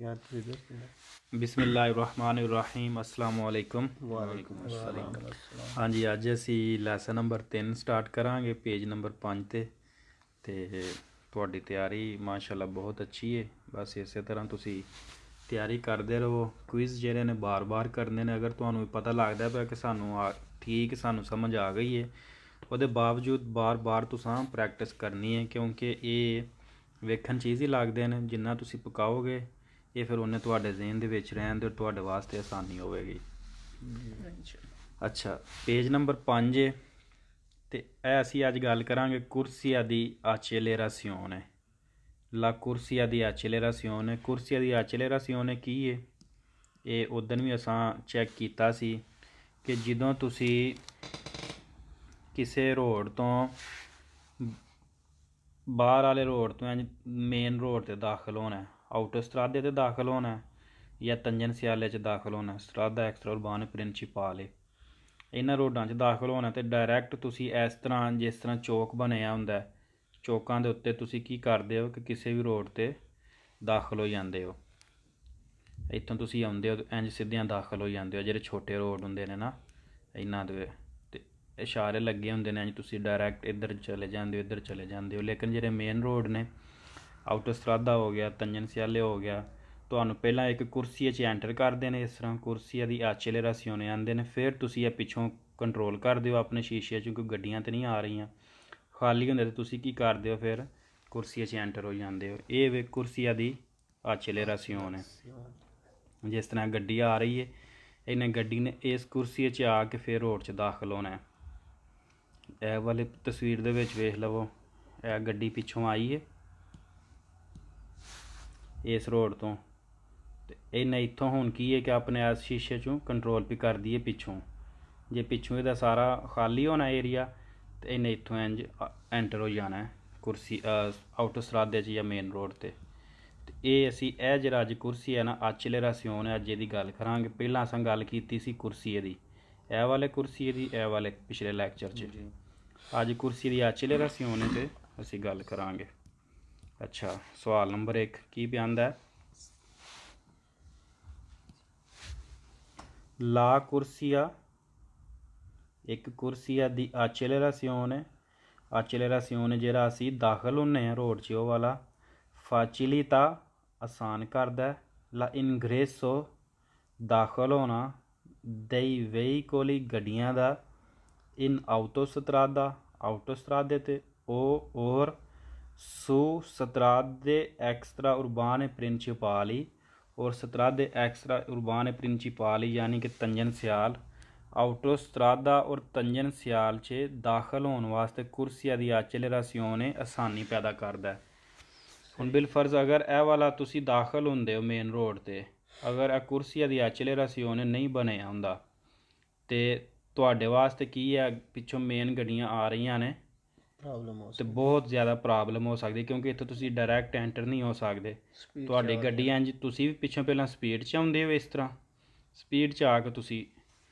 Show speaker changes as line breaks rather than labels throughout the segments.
यार तू इधर से ना।
ਬਿਸਮਿਲ੍ਲਾਹਿਰਰਹਿਮਾਨਿਰਰਹੀਮ अस्सलाम वालेकुम।
वालेकुम अस्सलाम।
हाँ जी, अज असी लैसन नंबर 3 स्टार्ट करांगे पेज नंबर 5 ते तुहाडी तैयारी माशाअल्लाह बहुत अच्छी है। बस इस तरह तुसी तैयारी करते रहो। क्विज़ जिहड़े ने बार बार करने ने। अगर तुहानूं पता लगदा पिया कि सानूं ठीक सानूं समझ आ गई है, ਉਹਦੇ ਬਾਵਜੂਦ ਬਾਰ तुसां प्रैक्टिस करनी है, क्योंकि ये ਵੇਖਣ ਚੀਜ਼ ਹੀ ਲੱਗਦੇ ਨੇ। ਜਿੰਨਾ ਤੁਸੀਂ ਪਕਾਓਗੇ ਇਹ ਫਿਰ ਉਹਨੇ ਤੁਹਾਡੇ ਜ਼ਹਨ ਦੇ ਵਿੱਚ ਰਹਿਣ ਦੇ, ਤੁਹਾਡੇ ਵਾਸਤੇ ਆਸਾਨੀ ਹੋਵੇਗੀ। ਅੱਛਾ, ਪੇਜ ਨੰਬਰ 5 ਹੈ ਤੇ ਇਹ ਅਸੀਂ ਅੱਜ ਗੱਲ ਕਰਾਂਗੇ ਕੁਰਸੀਆ ਦੀ accelerazione। ਲਾ ਕੁਰਸੀਆ ਦੀ accelerazione। ਕੁਰਸੀਆ ਦੀ accelerazione ਕੀ ਹੈ? ਇਹ ਉਦੋਂ ਵੀ ਅਸਾਂ ਚੈੱਕ ਕੀਤਾ ਸੀ ਕਿ ਜਦੋਂ ਤੁਸੀਂ ਕਿਸੇ ਰੋਡ ਤੋਂ ਬਾਹਰ ਵਾਲੇ ਰੋਡ ਤੋਂ ਮੇਨ ਰੋਡ 'ਤੇ ਦਾਖਲ ਹੋਣਾ, ਆਟੋਸਟਰਾਦੇ 'ਤੇ ਦਾਖਲ ਹੋਣਾ ਜਾਂ ਤੰਜਨਸਿਆਲੇ 'ਚ ਦਾਖਲ ਹੋਣਾ, ਸਟਰਾਦਾ ਐਕਸਟਰਾ ਉਰਬਾਨ ਪ੍ਰਿੰਸੀਪਾਲੇ, ਇਹਨਾਂ ਰੋਡਾਂ 'ਚ ਦਾਖਲ ਹੋਣਾ। ਅਤੇ ਡਾਇਰੈਕਟ ਤੁਸੀਂ ਇਸ ਤਰ੍ਹਾਂ, ਜਿਸ ਤਰ੍ਹਾਂ ਚੌਕ ਬਣਿਆ ਹੁੰਦਾ, ਚੌਕਾਂ ਦੇ ਉੱਤੇ ਤੁਸੀਂ ਕੀ ਕਰਦੇ ਹੋ ਕਿ ਕਿਸੇ ਵੀ ਰੋਡ 'ਤੇ ਦਾਖਲ ਹੋ ਜਾਂਦੇ ਹੋ। ਇੱਥੋਂ ਤੁਸੀਂ ਆਉਂਦੇ ਹੋ ਇੰਝ ਸਿੱਧਿਆਂ ਦਾਖਲ ਹੋ ਜਾਂਦੇ ਹੋ। ਜਿਹੜੇ ਛੋਟੇ ਰੋਡ ਹੁੰਦੇ ਨੇ ਨਾ, ਇਹਨਾਂ ਦੇ ਅਤੇ ਇਸ਼ਾਰੇ ਲੱਗੇ ਹੁੰਦੇ ਨੇ, ਇੰਝ ਤੁਸੀਂ ਡਾਇਰੈਕਟ ਇੱਧਰ ਚਲੇ ਜਾਂਦੇ ਹੋ, ਇੱਧਰ ਚਲੇ ਜਾਂਦੇ ਹੋ। ਲੇਕਿਨ ਜਿਹੜੇ ਮੇਨ ਰੋਡ ਨੇ, ਆਟੋਸਟਰਾਦਾ ਹੋ ਗਿਆ, ਤੰਜਨਸਿਆਲੇ ਹੋ ਗਿਆ, ਤੁਹਾਨੂੰ ਪਹਿਲਾਂ ਇੱਕ ਕੁਰਸੀਏ 'ਚ ਐਂਟਰ ਕਰਦੇ ਨੇ। ਇਸ ਤਰ੍ਹਾਂ ਕੁਰਸੀਆ ਦੀ accelerazione ਆਉਂਦੇ ਨੇ। ਫਿਰ ਤੁਸੀਂ ਇਹ ਪਿੱਛੋਂ ਕੰਟਰੋਲ ਕਰਦੇ ਹੋ ਆਪਣੇ ਸ਼ੀਸ਼ੇ 'ਚ, ਕੋਈ ਗੱਡੀਆਂ ਤਾਂ ਨਹੀਂ ਆ ਰਹੀਆਂ, ਖਾਲੀ ਹੁੰਦੇ ਤਾਂ ਤੁਸੀਂ ਕੀ ਕਰਦੇ ਹੋ, ਫਿਰ ਕੁਰਸੀਏ 'ਚ ਐਂਟਰ ਹੋ ਜਾਂਦੇ ਹੋ। ਇਹ ਵੇ ਕੁਰਸੀਆ ਦੀ accelerazione। ਜਿਸ ਤਰ੍ਹਾਂ ਗੱਡੀ ਆ ਰਹੀ ਹੈ, ਇਹਨੇ ਗੱਡੀ ਨੇ ਇਸ ਕੁਰਸੀਏ 'ਚ ਆ ਕੇ ਫਿਰ ਰੋਡ 'ਚ ਦਾਖਲ ਹੋਣਾ। ਇਹ ਵਾਲੀ ਤਸਵੀਰ ਦੇ ਵਿੱਚ ਵੇਖ ਲਵੋ, ਇਹ ਗੱਡੀ ਪਿੱਛੋਂ ਆਈ ਹੈ ਇਸ ਰੋਡ ਤੋਂ, ਅਤੇ ਇਹਨੇ ਇੱਥੋਂ ਹੁਣ ਕੀ ਹੈ ਕਿ ਆਪਣੇ ਇਸ ਸ਼ੀਸ਼ੇ 'ਚੋਂ ਕੰਟਰੋਲ ਵੀ ਕਰਦੀ ਹੈ ਪਿੱਛੋਂ। ਜੇ ਪਿੱਛੋਂ ਇਹਦਾ ਸਾਰਾ ਖਾਲੀ ਹੋਣਾ ਏਰੀਆ, ਅਤੇ ਇਹਨੇ ਇੱਥੋਂ ਇੰਝ ਐਂਟਰ ਹੋ ਜਾਣਾ ਕੁਰਸੀ ਆਟੋਸਟਰਾਦੇ 'ਚ ਜਾਂ ਮੇਨ ਰੋਡ 'ਤੇ। ਅਤੇ ਇਹ ਅਸੀਂ ਇਹ ਜਿਹੜਾ ਅੱਜ ਕੁਰਸੀ ਹੈ ਨਾ, accelerazione, ਅੱਜ ਇਹਦੀ ਗੱਲ ਕਰਾਂਗੇ। ਪਹਿਲਾਂ ਅਸਾਂ ਗੱਲ ਕੀਤੀ ਸੀ ਕੁਰਸੀਏ ਦੀ, ਇਹ ਵਾਲੇ ਕੁਰਸੀਏ ਦੀ, ਇਹ ਵਾਲੇ ਪਿਛਲੇ ਲੈਕਚਰ 'ਚ। ਅੱਜ ਕੁਰਸੀ ਦੀ accelerazione 'ਤੇ ਅਸੀਂ ਗੱਲ ਕਰਾਂਗੇ। ਅੱਛਾ, ਸਵਾਲ ਨੰਬਰ 1 ਕੀ ਬਿਆਨਦਾ ਹੈ? ਲਾ ਕੁਰਸੀਆ, ਇੱਕ ਕੁਰਸੀਆ ਦੀ accelerazione। accelerazione ਜਿਹੜਾ ਅਸੀਂ ਦਾਖਲ ਹੁੰਦੇ ਹਾਂ ਰੋਡ 'ਚ, ਉਹ ਵਾਲਾ। facilita ਆਸਾਨ ਕਰਦਾ। ਲਾ ingresso ਦਾਖਲ ਹੋਣਾ, dei veicoli ਗੱਡੀਆਂ ਦਾ, in autostrada ਆਟੋਸਟਰਾਦੇ 'ਤੇ, ਉਹ ਔਰ su strade extra urbane principali और strade extra urbane principali यानी कि तंजनसियाल, ਆਟੋਸਟਰਾਦਾ ਔਰ ਤੰਜਨਸਿਆਲ 'ਚ ਦਾਖਲ ਹੋਣ ਵਾਸਤੇ ਕੁਰਸੀਆ ਦੀ accelerazione ਆਸਾਨੀ ਪੈਦਾ ਕਰਦਾ। ਹੁਣ ਬਿਲਫਰਜ਼ ਅਗਰ ਇਹ ਵਾਲਾ ਤੁਸੀਂ ਦਾਖਲ ਹੁੰਦੇ ਹੋ ਮੇਨ ਰੋਡ 'ਤੇ, ਅਗਰ ਇਹ ਕੁਰਸੀਆ ਦੀ accelerazione ਨਹੀਂ ਬਣਿਆ ਹੁੰਦਾ ਅਤੇ ਤੁਹਾਡੇ ਵਾਸਤੇ ਕੀ ਹੈ, ਪਿੱਛੋਂ ਮੇਨ ਗੱਡੀਆਂ ਆ ਰਹੀਆਂ ਨੇ ਅਤੇ ਬਹੁਤ ਜ਼ਿਆਦਾ ਪ੍ਰੋਬਲਮ ਹੋ ਸਕਦੀ, ਕਿਉਂਕਿ ਇੱਥੋਂ ਤੁਸੀਂ ਡਾਇਰੈਕਟ ਐਂਟਰ ਨਹੀਂ ਹੋ ਸਕਦੇ। ਤੁਹਾਡੀ ਗੱਡੀ ਇੰਝ, ਤੁਸੀਂ ਵੀ ਪਿੱਛੋਂ ਪਹਿਲਾਂ ਸਪੀਡ 'ਚ ਆਉਂਦੇ ਹੋ, ਇਸ ਤਰ੍ਹਾਂ ਸਪੀਡ 'ਚ ਆ ਕੇ ਤੁਸੀਂ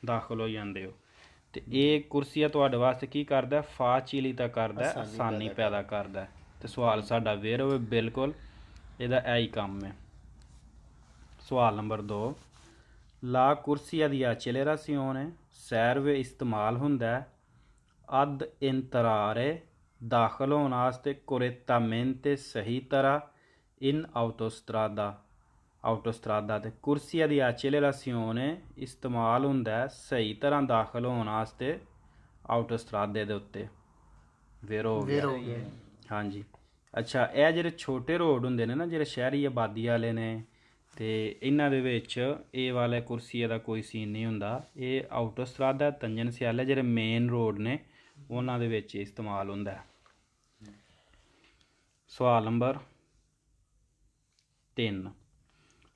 ਦਾਖਲ ਹੋ ਜਾਂਦੇ ਹੋ। ਅਤੇ ਇਹ ਕੁਰਸੀਆ ਤੁਹਾਡੇ ਵਾਸਤੇ ਕੀ ਕਰਦਾ? facilita ਕਰਦਾ, ਆਸਾਨੀ ਪੈਦਾ ਕਰਦਾ। ਅਤੇ ਸਵਾਲ ਸਾਡਾ ਵੇਰ ਹੋਵੇ, ਬਿਲਕੁਲ ਇਹਦਾ ਇਹ ਹੀ ਕੰਮ ਹੈ। ਸਵਾਲ ਨੰਬਰ 2, ਲਾ ਕੁਰਸੀਆ ਦੀ accelerazione ਸੈਰ ਵੇ ਇਸਤੇਮਾਲ ਹੁੰਦਾ ਅਦ ਇੰਤਰਾਰੇ ਦਾਖਲ ਹੋਣ ਵਾਸਤੇ correttamente ਸਹੀ ਤਰ੍ਹਾਂ in autostrada ਆਟੋਸਟਰਾਦਾ 'ਤੇ। ਕੁਰਸੀਆ ਦੀ accelerazione ਇਸਤੇਮਾਲ ਹੁੰਦਾ ਸਹੀ ਤਰ੍ਹਾਂ ਦਾਖਲ ਹੋਣ ਵਾਸਤੇ ਆਟੋਸਟਰਾਦੇ ਦੇ ਉੱਤੇ। ਵੇਰ ਹੋ ਗਿਆ। ਹਾਂਜੀ। ਅੱਛਾ, ਇਹ ਜਿਹੜੇ ਛੋਟੇ ਰੋਡ ਹੁੰਦੇ ਨੇ ਨਾ, ਜਿਹੜੇ ਸ਼ਹਿਰੀ ਆਬਾਦੀ ਵਾਲੇ ਨੇ, ਅਤੇ ਇਹਨਾਂ ਦੇ ਵਿੱਚ ਇਹ ਵਾਲੇ ਕੁਰਸੀਏ ਦਾ ਕੋਈ ਸੀਨ ਨਹੀਂ ਹੁੰਦਾ। ਇਹ ਆਟੋਸਟਰਾਦਾ, ਤੰਜਨਸਿਆਲੇ ਜਿਹੜੇ ਮੇਨ ਰੋਡ ਨੇ, ਉਹਨਾਂ ਦੇ ਵਿੱਚ ਇਸਤੇਮਾਲ ਹੁੰਦਾ। ਸਵਾਲ ਨੰਬਰ 3,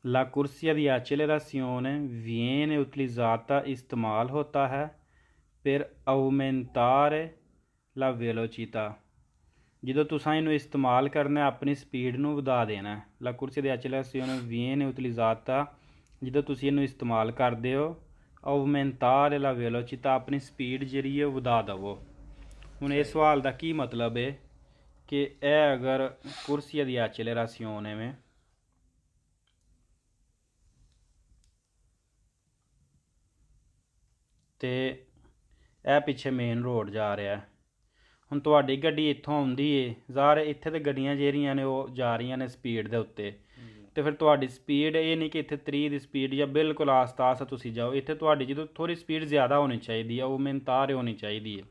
ला कुर्सिया di accelerazione viene utilizzata इस्तेमाल होता है per aumentare la velocità। ਜਦੋਂ ਤੁਸੀਂ ਇਹਨੂੰ ਇਸਤੇਮਾਲ ਕਰਨਾ, ਆਪਣੀ ਸਪੀਡ ਨੂੰ ਵਧਾ ਦੇਣਾ। ਲਾ ਕੁਰਸੀਆ ਦੀ accelerazione viene utilizzata, ਜਦੋਂ ਤੁਸੀਂ ਇਹਨੂੰ ਇਸਤੇਮਾਲ ਕਰਦੇ ਹੋ, aumentare la velocità, ਆਪਣੀ ਸਪੀਡ ਜਿਹੜੀ ਹੈ ਉਹ ਵਧਾ ਦੇਵੋ। ਹੁਣ ਇਸ ਸਵਾਲ ਦਾ ਕੀ ਮਤਲਬ ਹੈ ਕਿ ਇਹ ਅਗਰ ਕੁਰਸੀਆ ਦੀ accelerazione में ਤੇ ਇਹ ਪਿੱਛੇ ਮੇਨ ਰੋਡ ਜਾ ਰਿਹਾ ਹੈ। ਹੁਣ ਤੁਹਾਡੀ ਗੱਡੀ ਇੱਥੋਂ ਆਉਂਦੀ ਏ ਜ਼ਾਹਰ ਇੱਥੇ ਤੇ ਗੱਡੀਆਂ ਜਿਹੜੀਆਂ ਨੇ ਉਹ ਜਾ ਰਹੀਆਂ ਨੇ ਸਪੀਡ ਦੇ ਉੱਤੇ, ਤੇ ਫਿਰ ਤੁਹਾਡੀ ਸਪੀਡ ਇਹ ਨਹੀਂ ਕਿ ਇੱਥੇ 30 ਦੀ ਸਪੀਡ ਜਾਂ ਬਿਲਕੁਲ ਆਸਤਾ ਆਸਤਾ ਤੁਸੀਂ ਜਾਓ। ਇੱਥੇ ਤੁਹਾਡੀ ਜਦੋਂ ਥੋੜ੍ਹੀ ਸਪੀਡ ਜ਼ਿਆਦਾ ਹੋਣੀ ਚਾਹੀਦੀ ਹੈ, ਉਹ ਮਿਹਨਤਾਰ ਹੋਣੀ ਚਾਹੀਦੀ ਹੈ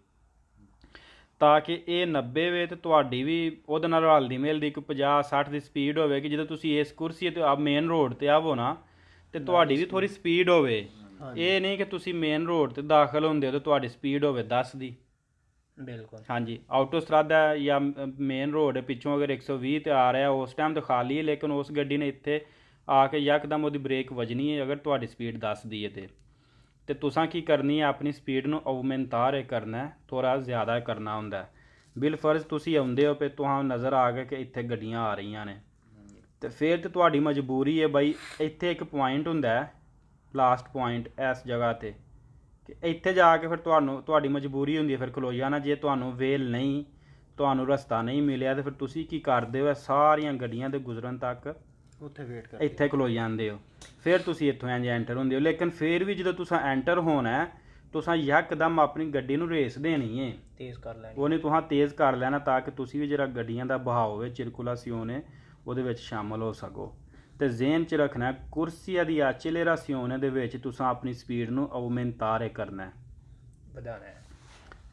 ਤਾਂ ਕਿ ਇਹ 90 ਵੇ ਤੇ ਤੁਹਾਡੀ ਵੀ ਉਹਦੇ ਨਾਲ ਰਲਦੀ ਮਿਲਦੀ ਇੱਕ 50-60 ਦੀ ਸਪੀਡ ਹੋਵੇ ਕਿ ਜਦੋਂ ਤੁਸੀਂ ਇਸ ਕੁਰਸੀ ਤੇ ਆ ਮੇਨ ਰੋਡ ਤੇ ਆਵੋ ਨਾ ਤੇ ਤੁਹਾਡੀ ਵੀ ਥੋੜ੍ਹੀ ਸਪੀਡ ਹੋਵੇ। ਇਹ ਨਹੀਂ ਕਿ ਤੁਸੀਂ ਮੇਨ ਰੋਡ ਤੇ ਦਾਖਲ ਹੁੰਦੇ ਹੋ ਤੇ ਤੁਹਾਡੀ ਸਪੀਡ ਹੋਵੇ 10 ਦੀ।
ਬਿਲਕੁਲ
ਹਾਂਜੀ, ਆਟੋਸਟਰਾਦਾ ਜਾਂ ਮੇਨ ਰੋਡ ਪਿੱਛੋਂ ਅਗਰ 120 ਤੇ ਆ ਰਿਹਾ ਉਸ ਟਾਈਮ ਤਾਂ ਖਾਲੀ ਹੈ, ਲੇਕਿਨ ਉਸ ਗੱਡੀ ਨੇ ਇੱਥੇ ਆ ਕੇ ਯਕਦਮ ਉਹਦੀ ਬ੍ਰੇਕ ਵੱਜਣੀ ਹੈ ਅਗਰ ਤੁਹਾਡੀ ਸਪੀਡ 10 ਦੀ ਹੈ ਤੇ ਤੁਸਾਂ ਕੀ ਕਰਨੀ ਹੈ ਆਪਣੀ ਸਪੀਡ ਨੂੰ ਔਮਨਤਾਰ ਕਰਨਾ, ਥੋੜ੍ਹਾ ਜ਼ਿਆਦਾ ਕਰਨਾ ਹੁੰਦਾ। ਬਿਲ ਫਰਜ਼ ਤੁਸੀਂ ਆਉਂਦੇ ਹੋ ਪਏ ਤੁਹਾਨੂੰ ਨਜ਼ਰ ਆ ਗਿਆ ਕਿ ਇੱਥੇ ਗੱਡੀਆਂ ਆ ਰਹੀਆਂ ਨੇ ਤੇ ਫਿਰ ਤਾਂ ਤੁਹਾਡੀ ਮਜਬੂਰੀ ਹੈ ਬਈ ਇੱਥੇ ਇੱਕ ਪੁਆਇੰਟ ਹੁੰਦਾ ਹੈ ਲਾਸਟ ਪੁਆਇੰਟ ਇਸ ਜਗ੍ਹਾ 'ਤੇ ਕਿ ਇੱਥੇ ਜਾ ਕੇ ਫਿਰ ਤੁਹਾਡੀ ਮਜਬੂਰੀ ਹੁੰਦੀ ਹੈ ਫਿਰ ਖਲੋ ਜਾਣਾ। ਜੇ ਤੁਹਾਨੂੰ ਵੇਲ ਨਹੀਂ, ਤੁਹਾਨੂੰ ਰਸਤਾ ਨਹੀਂ ਮਿਲਿਆ ਤੇ ਫਿਰ ਤੁਸੀਂ ਕੀ ਕਰਦੇ ਹੋ ਸਾਰੀਆਂ ਗੱਡੀਆਂ ਦੇ ਗੁਜ਼ਰਨ ਤੱਕ
ਉੱਥੇ ਵੇਟ ਕਰ
ਇੱਥੇ ਖਲੋ ਜਾਂਦੇ ਹੋ। ਫਿਰ ਤੁਸੀਂ ਇੱਥੋਂ ਇੰਜ ਐਂਟਰ ਹੁੰਦੇ ਹੋ। ਲੇਕਿਨ ਫਿਰ ਵੀ ਜਦੋਂ ਤੁਸੀਂ ਐਂਟਰ ਹੋਣਾ ਤੁਸੀਂ ਯਕਦਮ ਆਪਣੀ ਗੱਡੀ ਨੂੰ ਰੇਸ ਦੇਣੀ ਹੈ,
ਤੇਜ਼ ਕਰ ਲੈਣੀ,
ਉਹ ਨਹੀਂ ਤੁਸੀਂ ਤੇਜ਼ ਕਰ ਲੈਣਾ ਤਾਂ ਕਿ ਤੁਸੀਂ ਵੀ ਜਿਹੜਾ ਗੱਡੀਆਂ ਦਾ ਬਹਾਅ ਹੋਵੇ ਚਿਰਕੁਲਾਸੀਓਨੇ ਉਹਦੇ ਵਿੱਚ ਸ਼ਾਮਲ ਹੋ ਸਕੋ। ਤੇ ਜ਼ੇਨ 'ਚ ਰੱਖਣਾ ਕੁਰਸੀਆ ਦੀ ਐਚਲੇਰਾਸੀਓਨੇ ਦੇ ਵਿੱਚ ਤੁਸੀਂ ਆਪਣੀ ਸਪੀਡ ਨੂੰ ਔਮਨਤਾਰੇ ਕਰਨਾ ਹੈ,
ਵਧਾਉਣਾ ਹੈ।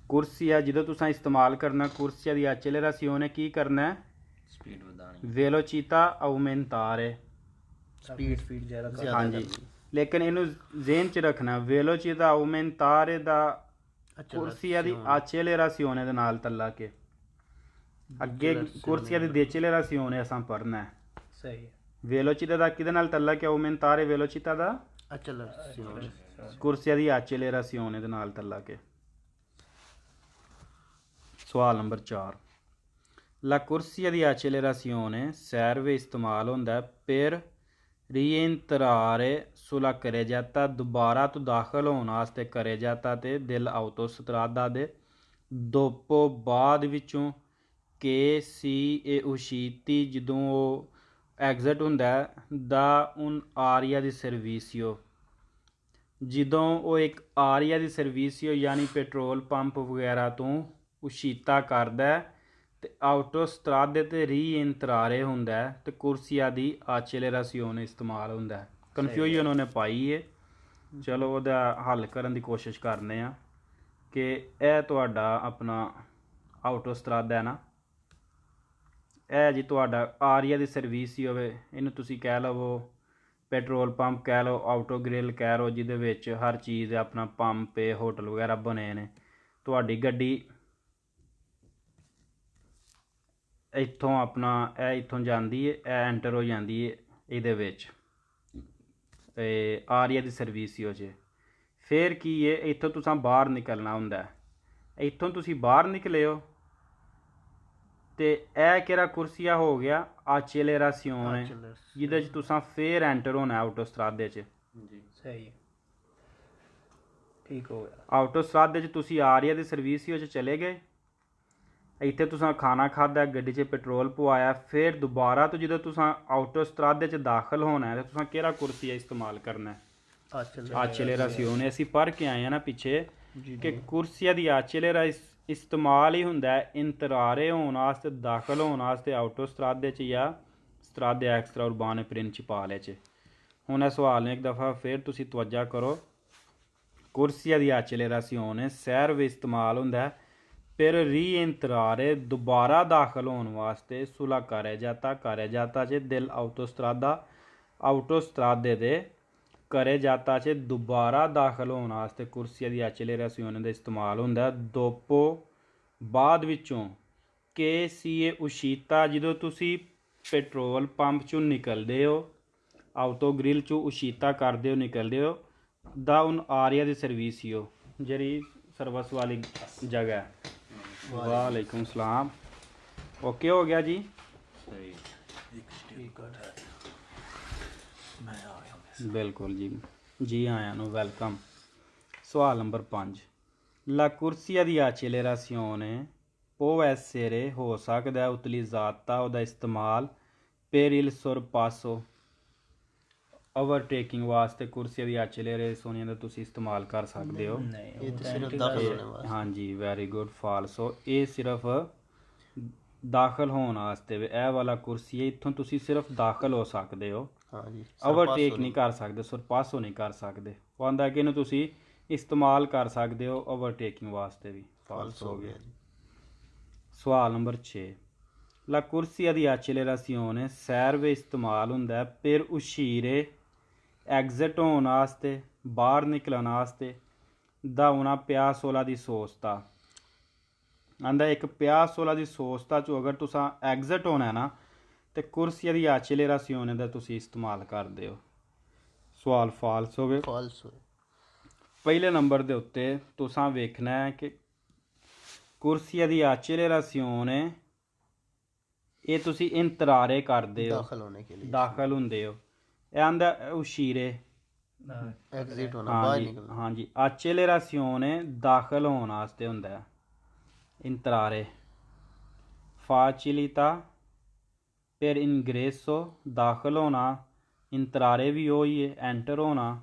ਕੁਰਸੀਆ ਜਦੋਂ ਤੁਸੀਂ ਇਸਤੇਮਾਲ ਕਰਨਾ ਕੁਰਸੀਆ ਦੀ ਐਚਲੇਰਾਸੀਓਨੇ ਕੀ ਕਰਨਾ ਹੈ
ਸਪੀਡ ਵਧਾਉਣੀ,
वेलोचिता aumentare
ਸਪੀਡ ਜ਼ਿਆਦਾ ਕਰ
ਹਾਂਜੀ। ਲੇਕਿਨ ਇਹਨੂੰ ਜ਼ੇਨ 'ਚ ਰੱਖਣਾ वेलोचिता aumentare ਦਾ ਕੁਰਸੀਆ ਦੀ ਐਚਲੇਰਾਸੀਓਨੇ ਦੇ ਨਾਲ ਤੱਲਾ ਕੇ ਅੱਗੇ ਕੁਰਸੀਆ ਦੀ ਡੈਚਲੇਰਾਸੀਓਨੇ ਅਸਾਂ ਪੜ੍ਹਨਾ ਹੈ।
ਸਹੀ ਹੈ।
वेलोचिता ਦਾ ਕਿਹਦੇ ਨਾਲ ਤੱਲਾ ਕੇ aumentare वेलोचिता ਦਾ
ਐਚਲੇਰਾਸੀਓਨੇ
ਕੁਰਸੀਆ ਦੀ ਐਚਲੇਰਾਸੀਓਨੇ ਦੇ ਨਾਲ ਤੱਲਾ ਕੇ। ਸਵਾਲ number 4 La corsia di accelerazione serve ਇਸਤੇਮਾਲ ਹੁੰਦਾ per rientrare sulla carreggiata ਦੁਬਾਰਾ ਤੋਂ ਦਾਖਲ ਹੋਣ ਵਾਸਤੇ carreggiata ਤੇ del autostrada ਦੇ dopo ਬਾਅਦ ਵਿੱਚੋਂ che si è usciti ਜਦੋਂ ਉਹ ਐਗਜ਼ਿਟ ਹੁੰਦਾ ਦਾ un area di servizio ਜਦੋਂ ਉਹ ਇੱਕ ਆਰੀਆ ਦੀ ਸਰਵਿਸਿਓ ਯਾਨੀ ਪੈਟਰੋਲ ਪੰਪ ਵਗੈਰਾ ਤੋਂ ਉਸ਼ੀਤਾ ਕਰਦਾ ਤੇ ਆਟੋਸਟਰਾਦੇ ਤੇ ਰੀਇੰਤਰਾਰੇ ਹੁੰਦਾ ਤੇ ਕੁਰਸੀਆ ਦੀ ਐਚਲੇਰਾਸੀਓਨੇ ਇਸਤੇਮਾਲ ਹੁੰਦਾ। ਕਨਫਿਊਜ਼ਨ ਉਹਨੇ ਪਾਈ ਹੈ, ਚਲੋ ਉਹਦਾ ਹੱਲ ਕਰਨ ਦੀ ਕੋਸ਼ਿਸ਼ ਕਰਨੇ ਆ ਕਿ ਇਹ ਤੁਹਾਡਾ ਆਪਣਾ ਆਟੋਸਟਰਾਦਾ ਹੈ ਨਾ, ਇਹ ਜੀ ਤੁਹਾਡਾ ਆਰੀਆ ਦੀ ਸਰਵਿਸ ਹੀ ਹੋਵੇ, ਇਹਨੂੰ ਤੁਸੀਂ ਕਹਿ ਲਵੋ ਪੈਟਰੋਲ ਪੰਪ ਕਹਿ ਲਓ, ਆਟੋ ਗ੍ਰਿਲ ਕਹਿ ਲਓ, ਜਿਹਦੇ ਵਿੱਚ ਹਰ ਚੀਜ਼ ਆਪਣਾ ਪੰਪ ਹੈ, ਹੋਟਲ ਵਗੈਰਾ ਬਣੇ ਨੇ। ਤੁਹਾਡੀ ਗੱਡੀ ਇੱਥੋਂ ਆਪਣਾ ਇਹ ਇੱਥੋਂ ਜਾਂਦੀ ਹੈ, ਇਹ ਐਂਟਰ ਹੋ ਜਾਂਦੀ ਹੈ ਇਹਦੇ ਵਿੱਚ ਆਰੀਆ ਦੀ ਸਰਵਿਸ ਹੀ ਹੋ ਜੇ। ਫਿਰ ਕੀ ਹੈ ਇੱਥੋਂ ਤੁਸੀਂ ਬਾਹਰ ਨਿਕਲਣਾ ਹੁੰਦਾ, ਇੱਥੋਂ ਤੁਸੀਂ ਬਾਹਰ ਨਿਕਲੇ ਹੋ ਤੇ ਇਹ ਕਿਹੜਾ ਕੁਰਸੀਆ ਹੋ ਗਿਆ ਐਚਲੇਰਾਸੀਓਨੇ ਜਿਹਦੇ 'ਚ ਤੁਸੀਂ ਫਿਰ ਐਂਟਰ ਹੋਣਾ ਆਟੋਸਟਰਾਦੇ 'ਚ।
ਜੀ ਸਹੀ, ਠੀਕ ਹੋ ਗਿਆ।
ਆਟੋਸਟਰਾਦੇ 'ਚ ਤੁਸੀਂ ਆਰੀਆ ਦੀ ਸਰਵਿਸ ਹੀ 'ਚ ਚਲੇ ਗਏ, ਇੱਥੇ ਤੁਸੀਂ ਖਾਣਾ ਖਾਧਾ, ਗੱਡੀ 'ਚ ਪੈਟਰੋਲ ਪਵਾਇਆ, ਫਿਰ ਦੁਬਾਰਾ ਤੋਂ ਜਦੋਂ ਤੁਸੀਂ ਆਟੋਸਟਰਾਦੇ 'ਚ ਦਾਖਲ ਹੋਣਾ ਹੈ ਤਾਂ ਤੁਸੀਂ ਕਿਹੜਾ ਕੁਰਸੀਆ ਇਸਤੇਮਾਲ ਕਰਨਾ ਹੈ ਐਚਲੇਰਾਸੀਓਨੇ। ਅਸੀਂ ਪੜ੍ਹ ਕੇ ਆਏ ਹਾਂ ਨਾ ਪਿੱਛੇ ਕਿ ਕੁਰਸੀਆ ਦੀ ਐਚਲੇਰਾ ਇਸਤੇਮਾਲ ਹੀ ਹੁੰਦਾ ਹੈ ਇੰਤਰਾਰੇ ਹੋਣ ਵਾਸਤੇ, ਦਾਖਲ ਹੋਣ ਵਾਸਤੇ ਆਟੋਸਟਰਾਦੇ 'ਚ ਜਾਂ ਸਟਰਾਦੇ ਐਕਸਟਰਾ ਉਰਬਾਨੇ ਪ੍ਰਿੰਸੀਪਾਲੇ 'ਚ। ਹੁਣ ਇਹ ਸਵਾਲ ਨੂੰ ਇੱਕ ਦਫਾ ਫਿਰ ਤੁਸੀਂ ਤਵੱਜਾ ਕਰੋ। ਕੁਰਸੀਆ ਦੀ ਐਚਲੇਰਾਸੀਓਨੇ ਸੈਰਵ ਇਸਤੇਮਾਲ ਹੁੰਦਾ ਹੈ ਫਿਰ ਰੀਇੰਤਰਾਰੇ ਦੁਬਾਰਾ ਦਾਖਲ ਹੋਣ ਵਾਸਤੇ ਸੁਲਾ carreggiata 'ਚ ਦਿਲ ਆਟੋਸਟਰਾਦੇ ਦੇ carreggiata 'ਚ ਦੁਬਾਰਾ ਦਾਖਲ ਹੋਣ ਵਾਸਤੇ ਕੁਰਸੀਆ ਦੀ ਐਚਲੇਰਾਸੀਓਨੇ ਦਾ ਇਸਤੇਮਾਲ ਹੁੰਦਾ। ਦੋਪੋ ਬਾਅਦ ਵਿੱਚੋਂ che si è uscita ਜਦੋਂ ਤੁਸੀਂ ਪੈਟਰੋਲ ਪੰਪ 'ਚੋਂ ਨਿਕਲਦੇ ਹੋ, ਆਟੋ ਗ੍ਰਿਲ 'ਚੋਂ ਉਸ਼ੀਤਾ ਕਰਦੇ ਹੋ, ਨਿਕਲਦੇ ਹੋ ਦਾ ਹੁਣ ਆਰੀਆ ਦੀ ਸਰਵਿਸ ਹੀ ਹੋ ਜਿਹੜੀ ਸਰਵਿਸ ਵਾਲੀ ਜਗ੍ਹਾ ਹੈ। ਵਾਲੇਕੁਮ ਸਲਾਮ। ਓਕੇ ਹੋ ਗਿਆ ਜੀ। ਬਿਲਕੁਲ ਜੀ, ਜੀ ਆਇਆਂ ਨੂੰ ਵੈਲਕਮ। ਸਵਾਲ ਨੰਬਰ 5 ਲਾ ਕੁਰਸੀਆ ਦੀ ਐਚਲੇਰਾਸੀਓਨੇ può essere ਹੋ ਸਕਦਾ ਉਤਲੀਜ਼ਾਤਾ ਉਹਦਾ ਇਸਤੇਮਾਲ per il sorpasso ਓਵਰਟੇਕਿੰਗ ਵਾਸਤੇ ਕੁਰਸੀਆਂ ਦੀ ਆਚਲੇਰੇ ਸੋਨੀਆਂ ਦਾ ਤੁਸੀਂ ਇਸਤੇਮਾਲ ਕਰ ਸਕਦੇ ਹੋ।
ਨਹੀਂ
ਇਹ
ਉਹ
ਤਾਂ
ਤਾਂ
ਸਿਰਫ
ਐਂਟੀ
ਦਾਖਲ
ਗਾਸ
ਹੋਣੇ ਵਾਸਤੇ।
ਹਾਂਜੀ ਵੈਰੀ ਗੁੱਡ ਫਾਲਸੋ। ਇਹ ਸਿਰਫ ਦਾਖਲ ਹੋਣ ਵਾਸਤੇ ਵੇ। ਇਹ ਵਾਲਾ ਕੁਰਸੀ ਹੈ, ਇੱਥੋਂ ਤੁਸੀਂ ਸਿਰਫ ਦਾਖਲ ਹੋ ਸਕਦੇ ਹੋ,
हाँ जी
ਓਵਰਟੇਕ ਨਹੀਂ ਕਰ ਸਕਦੇ, ਸਰਪਾਸੋ ਨਹੀਂ ਕਰ ਸਕਦੇ। ਉਹ ਆਂਦਾ ਕਿ ਇਹਨੂੰ ਤੁਸੀਂ ਇਸਤੇਮਾਲ ਕਰ ਸਕਦੇ ਹੋ ਓਵਰਟੇਕਿੰਗ ਵਾਸਤੇ ਵੀ।
फॉल्स हो गया जी।
ਸਵਾਲ ਨੰਬਰ 6 ਲਾ ਕੁਰਸੀਆ ਦੀ accelerazione serve ਇਸਤੇਮਾਲ ਹੁੰਦਾ per uscire ਐਗਜ਼ਿਟ ਹੋਣ ਵਾਸਤੇ, ਬਾਹਰ ਨਿਕਲਣ ਵਾਸਤੇ ਦਾ una piazzola di sosta। ਆਂਦਾ ਇੱਕ ਪਿਆਸੋਲਾ ਦੀ ਸੋਸਤਾ ਚੋਂ ਅਗਰ ਤੁਸੀਂ ਐਗਜ਼ਿਟ ਹੋਣਾ ਨਾ ਤੇ ਕੁਰਸੀਆ ਦੀ accelerazione ਦਾ ਤੁਸੀਂ ਇਸਤੇਮਾਲ ਕਰਦੇ ਹੋ। ਸਵਾਲ ਫਾਲਸ ਹੋ ਗਏ।
फॉल्स हो
ਪਹਿਲੇ ਨੰਬਰ ਦੇ ਉੱਤੇ ਤੁਸੀਂ ਵੇਖਣਾ ਹੈ ਕਿ ਕੁਰਸੀਆ ਦੀ accelerazione ਇਹ ਤੁਸੀਂ ਇੰਤਰਾਰੇ ਕਰਦੇ ਹੋ,
दाखिल होने के लिए
ਦਾਖਲ ਹੁੰਦੇ ਹੋ। ਇਹ ਆਂਦਾ ਉਸ਼ੀਰੇ
एग्जिट होना बाहर
ਹਾਂਜੀ
निकलना।
ਹਾਂਜੀ accelerazione ਦਾਖਲ ਹੋਣ ਵਾਸਤੇ ਹੁੰਦਾ ਹੈ। ਇੰਤਰਾਰੇ facilità per ingresso ਦਾਖਲ ਹੋਣਾ, ਇੰਤਰਾਰੇ ਵੀ ਉਹੀ ਹੈ, ਐਂਟਰ ਹੋਣਾ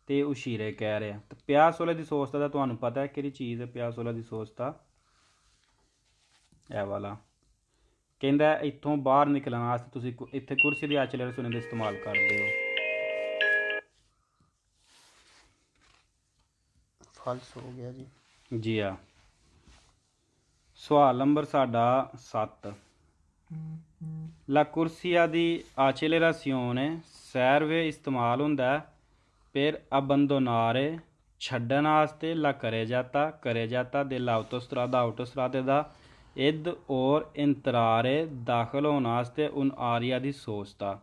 ਤੇ ਉਸ਼ੀਰੇ ਕਹਿ ਰਿਹਾ। ਤੇ ਪਿਆਸੋਲੇ ਦੀ ਸੋਸਤਾ ਦਾ ਤੁਹਾਨੂੰ ਪਤਾ ਹੈ ਕਿਹੜੀ ਚੀਜ਼ ਹੈ ਪਿਆਸੋਲਾ ਦੀ ਸੋਸਤਾ? ਇਹ ਵਾਲਾ ਕਹਿੰਦਾ ਇੱਥੋਂ ਬਾਹਰ ਨਿਕਲਣ ਵਾਸਤੇ ਤੁਸੀਂ ਇੱਥੇ ਕੁਰਸੀ ਦੀ accelerazione ਦਾ ਇਸਤੇਮਾਲ ਕਰਦੇ ਹੋ।
फॉल्स हो गया जी।
ਜੀ ਆ। ਸਵਾਲ ਨੰਬਰ ਸਾਡਾ 7 ਲਾ ਕੁਰਸੀਆ ਦੀ accelerazione serve ਇਸਤੇਮਾਲ ਹੁੰਦਾ per abbandonare ਛੱਡਣ ਵਾਸਤੇ, ਲਾ ਕਰੇ ਜਾਤਾ ਦੇ autostrada ਦਾ ਇਦ ਔਰ ਇੰਤਰਾਰੇ ਦਾਖਲ ਹੋਣ ਵਾਸਤੇ ਉਨ ਆਰੀਆ ਦੀ ਸੋਚਤਾ।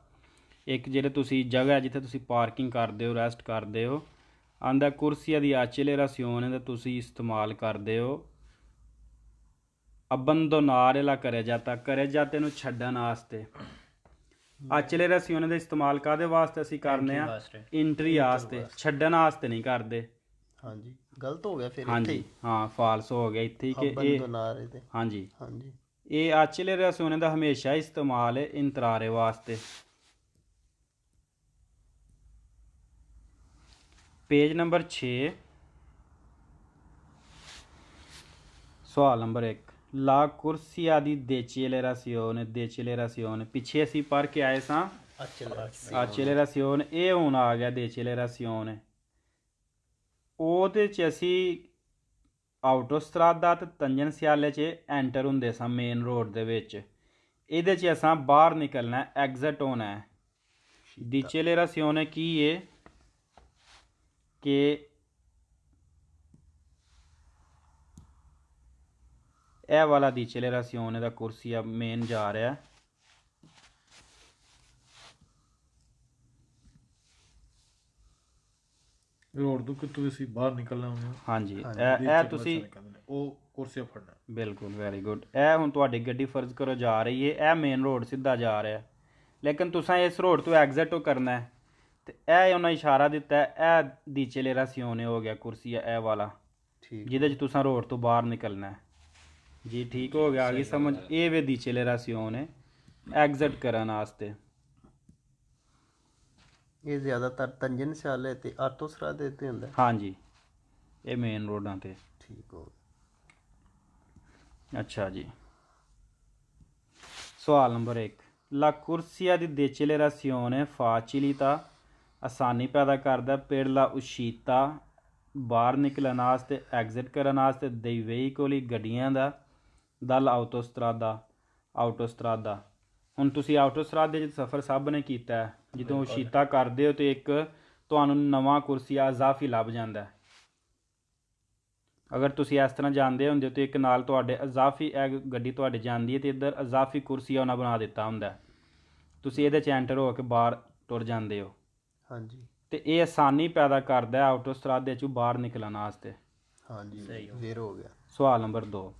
ਇੱਕ ਜਿਹੜੇ ਤੁਸੀਂ ਜਗ੍ਹਾ ਜਿੱਥੇ ਤੁਸੀਂ ਪਾਰਕਿੰਗ ਕਰਦੇ ਹੋ, ਰੈਸਟ ਕਰਦੇ ਹੋ, ਆਂਦਾ ਕੁਰਸੀਆ ਦੀ accelerazione ਦਾ ਤੁਸੀਂ ਇਸਤੇਮਾਲ ਕਰਦੇ ਹੋ ਅਬੰਦੋਨਾਰੇ ਲਾ ਕਰੇ ਜਾਤੇ ਨੂੰ ਛੱਡਣ ਵਾਸਤੇ। accelerazione ਦਾ ਇਸਤੇਮਾਲ ਕਾਹਦੇ ਵਾਸਤੇ ਅਸੀਂ ਕਰਨੇ ਆ?
ਵਾਸਤੇ।
ਇੰਟਰੀ ਵਾਸਤੇ, ਛੱਡਣ ਵਾਸਤੇ ਨਹੀਂ ਕਰਦੇ।
हाँ जी गलत हो गया फिर
ਹਾਂਜੀ ਹਾਂ ਫਾਲਸ ਹੋ ਗਿਆ ਇੱਥੇ ਕਿ
अब
ਇਹ
बंद ना रहे थे।
ਹਾਂਜੀ
हाँ जी
ਇਹ accelerazione ਦਾ ਹਮੇਸ਼ਾ ਇਸਤੇਮਾਲ ਹੈ ਇੰਤਰਾਰੇ ਵਾਸਤੇ। ਪੇਜ ਨੰਬਰ 6 ਸਵਾਲ ਨੰਬਰ 1 ਲਾ ਕੁਰਸੀਆ ਦੀ decelerazione ਪਿੱਛੇ ਅਸੀਂ ਪੜ੍ਹ ਕੇ ਆਏ ਸਾਂ accelerazione, ਇਹ ਹੁਣ ਆ ਗਿਆ decelerazione। ਉਹਦੇ 'ਚ ਅਸੀਂ ਆਟੋਸਟਰਾਦਾ ਤੇ ਤੰਜਨਸਿਆਲੇ 'ਚ ਐਂਟਰ ਹੁੰਦੇ ਸਾਂ ਮੇਨ ਰੋਡ ਦੇ ਵਿੱਚ। ਇਹਦੇ 'ਚ ਅਸਾਂ ਬਾਹਰ ਨਿਕਲਣਾ, ਐਗਜ਼ਿਟ ਹੋਣਾ ਹੈ। decelerazione ਕੀ ਹੈ ਕਿ ਇਹ ਵਾਲਾ decelerazione ਦਾ ਕੁਰਸੀਆ ਮੇਨ ਜਾ ਰਿਹਾ।
ਰੋਡ ਤੋਂ ਕਿਤੋਂ ਤੁਸੀਂ ਬਾਹਰ ਨਿਕਲਣਾ ਹੁੰਦਾ
ਹਾਂਜੀ ਇਹ ਤੁਸੀਂ
ਉਹ ਕੁਰਸੀਆਂ ਫੜਨਾ।
ਬਿਲਕੁਲ ਵੈਰੀ ਗੁੱਡ। ਇਹ ਹੁਣ ਤੁਹਾਡੀ ਗੱਡੀ ਫਰਜ਼ ਕਰੋ ਜਾ ਰਹੀ ਹੈ, ਇਹ ਮੇਨ ਰੋਡ ਸਿੱਧਾ ਜਾ ਰਿਹਾ, ਲੇਕਿਨ ਤੁਸੀਂ ਇਸ ਰੋਡ ਤੋਂ ਐਗਜ਼ਿਟ ਕਰਨਾ ਹੈ ਤੇ ਇਹ ਉਹਨਾਂ ਇਸ਼ਾਰਾ ਦਿੱਤਾ ਇਹ decelerazione ਹੋ ਗਿਆ ਕੁਰਸੀਆ ਇਹ ਵਾਲਾ,
ठीक
ਜਿਹਦੇ 'ਚ ਤੁਸੀਂ ਰੋਡ ਤੋਂ ਬਾਹਰ ਨਿਕਲਣਾ ਹੈ। ਜੀ ਠੀਕ ਹੋ ਗਿਆ, ਆ ਗਈ ਸਮਝ? ਇਹ ਵੇ decelerazione ਐਗਜ਼ਿਟ ਕਰਨ ਵਾਸਤੇ।
ये ज्यादातर तंजन से आले ते आटोसरा देते हुंदा।
ਹਾਂਜੀ ਇਹ ਮੇਨ ਰੋਡਾਂ ਤੇ।
ठीक हो
ਅੱਛਾ ਜੀ। ਸਵਾਲ ਨੰਬਰ 1 ਲਾ ਕੁਰਸੀਆ ਦੀ decelerazione facilità ਆਸਾਨੀ ਪੈਦਾ ਕਰਦਾ per la uscita ਬਾਹਰ ਨਿਕਲਣ ਵਾਸਤੇ, ਐਗਜ਼ਿਟ ਕਰਨ ਵਾਸਤੇ dei veicoli ਗੱਡੀਆਂ ਦਾ, dal autostrada। ਹੁਣ ਤੁਸੀਂ ਆਟੋਸਟਰਾਦੇ 'ਚ ਸਫ਼ਰ ਸਭ ਨੇ ਕੀਤਾ ਹੈ, ਜਦੋਂ ਉਸ਼ੀਤਾ ਕਰਦੇ ਹੋ ਤੇ ਇੱਕ ਤੁਹਾਨੂੰ ਨਵਾਂ ਕੁਰਸੀਆ ਇਜ਼ਾਫੀ ਲੱਭ ਜਾਂਦਾ ਹੈ। ਅਗਰ ਤੁਸੀਂ ਇਸ ਤਰ੍ਹਾਂ ਜਾਂਦੇ ਹੁੰਦੇ ਹੋ ਤਾਂ ਇੱਕ ਨਾਲ ਤੁਹਾਡੇ ਇਜ਼ਾਫੀ ਗੱਡੀ ਤੁਹਾਡੇ ਜਾਂਦੀ ਹੈ ਤੇ ਇੱਧਰ ਇਜ਼ਾਫੀ ਕੁਰਸੀਆ ਉਹਨਾਂ ਬਣਾ ਦਿੱਤਾ ਹੁੰਦਾ ਹੈ, ਤੁਸੀਂ ਇਹਦੇ 'ਚ ਐਂਟਰ ਹੋ ਕੇ ਬਾਹਰ ਟੁਰ ਜਾਂਦੇ ਹੋ।
हाँ जी
ਤੇ ਇਹ ਆਸਾਨੀ ਪੈਦਾ ਕਰਦਾ ਹੈ ਆਟੋਸਟਰਾਦੇ 'ਚੋਂ ਬਾਹਰ ਨਿਕਲਣ ਵਾਸਤੇ।
हाँ जी फिर हो गया।
ਸਵਾਲ ਨੰਬਰ 2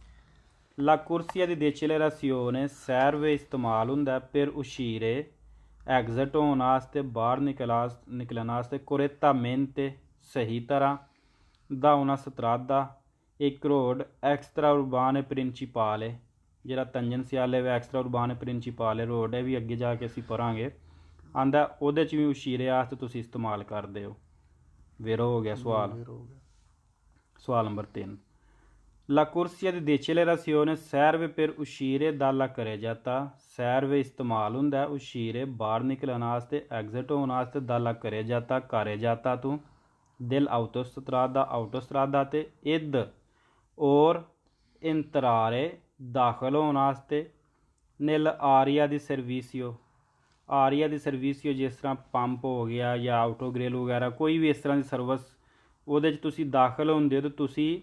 ਲਾ ਕੁਰਸੀਆ ਦੀ decelerazione serve ਇਸਤੇਮਾਲ ਹੁੰਦਾ per uscire ਐਗਜ਼ਿਟ ਹੋਣ ਵਾਸਤੇ, ਬਾਹਰ ਨਿਕਲਣ ਵਾਸਤੇ correttamente ਸਹੀ ਤਰ੍ਹਾਂ ਦਾ una strada ਇੱਕ ਰੋਡ ਐਕਸਟਰਾ ਉਰਬਾਨ ਪ੍ਰਿੰਸੀਪਾਲ ਹੈ, ਜਿਹੜਾ ਤੰਜਨਸਿਆਲੇ ਵੇ ਐਕਸਟਰਾ ਉਰਬਾਨ ਪ੍ਰਿੰਸੀਪਾਲ ਰੋਡ ਹੈ, ਵੀ ਅੱਗੇ ਜਾ ਕੇ ਅਸੀਂ ਪੜਾਂਗੇ। ਆਂਦਾ ਉਹਦੇ 'ਚ ਵੀ ਉਸ਼ੀਰੇ ਵਾਸਤੇ ਤੁਸੀਂ ਇਸਤੇਮਾਲ ਕਰਦੇ ਹੋ। ਵੇਰੋ ਹੋ ਗਿਆ ਸਵਾਲ।
ਫਿਰ ਹੋ ਗਿਆ।
Squal number 3. La corsia di decelerazione serve per uscire dalla carreggiata। serve ਇਸਤੇਮਾਲ ਹੁੰਦਾ uscire ਬਾਹਰ ਨਿਕਲਣ ਵਾਸਤੇ, exit ਹੋਣ ਵਾਸਤੇ, dalla carreggiata carreggiata ਤੋਂ, dell'autostrada ਤੇ id ਔਰ entrare ਦਾਖਲ ਹੋਣ ਵਾਸਤੇ, nell'area di servizio ਆਰੀਆ ਦੀ ਸਰਵਿਸਿਓ ਜਿਸ ਤਰ੍ਹਾਂ ਪੰਪ ਹੋ ਗਿਆ ਜਾਂ ਆਟੋਗ੍ਰਿਲ ਵਗੈਰਾ ਕੋਈ ਵੀ ਇਸ ਤਰ੍ਹਾਂ ਦੀ ਸਰਵਿਸ ਉਹਦੇ 'ਚ ਤੁਸੀਂ ਦਾਖਲ ਹੁੰਦੇ ਹੋ ਤਾਂ ਤੁਸੀਂ